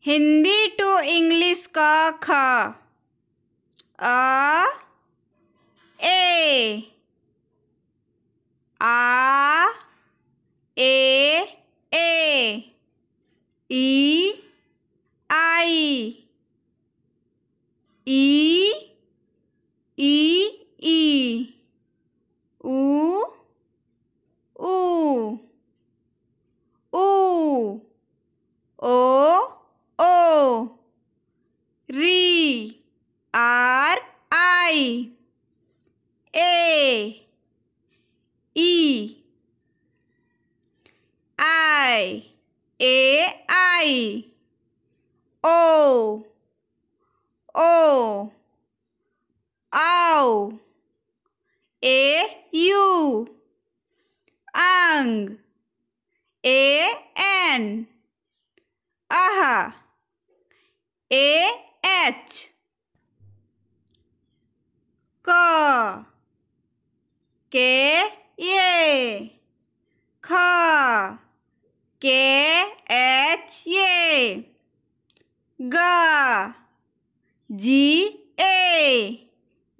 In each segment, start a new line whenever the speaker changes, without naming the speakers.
Hindi to English का ख। अ ए आ ए ई आई ई ऊ ऊ ओ री आर आई ए आई ओ आओ यू अंग एन अह एच क ये ख एच ये ग जी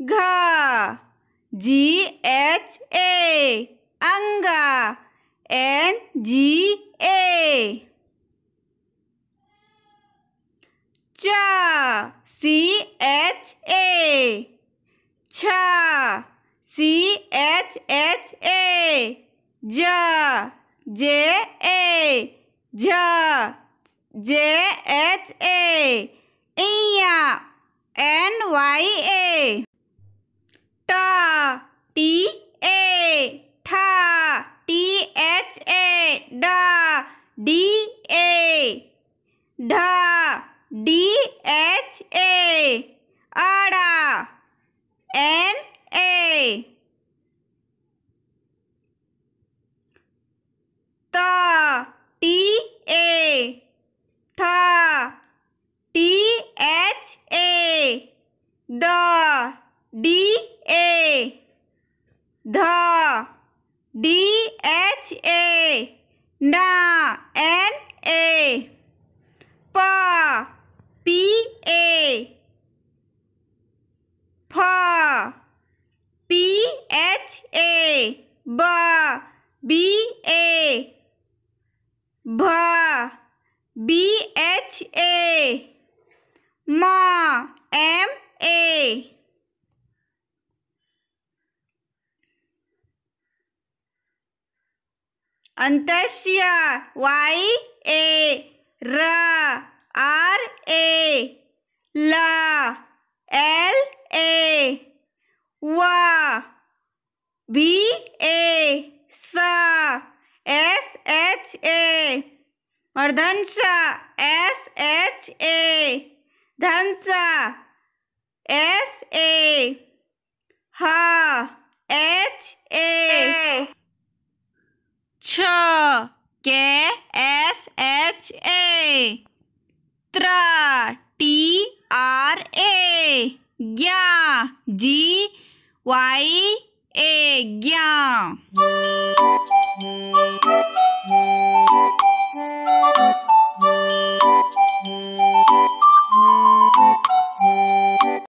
घ जी एच अंगा एन जी च सी एच छ सी एच ज जे जे एच इया एन वाई ट टी ठा टी एच ड डी ढ डी एच अड़ा एन त टी था टी एच द डी ध डी एच ना एन प पी फ पी एच ब बी भ बी एच म एम अंतस्य वाई र आर ल एल व बी स एस एच और धंस एस एच धंस एस ह एच छ के एस एच त्र टी आर ज्ञा जी वाई ज्ञा।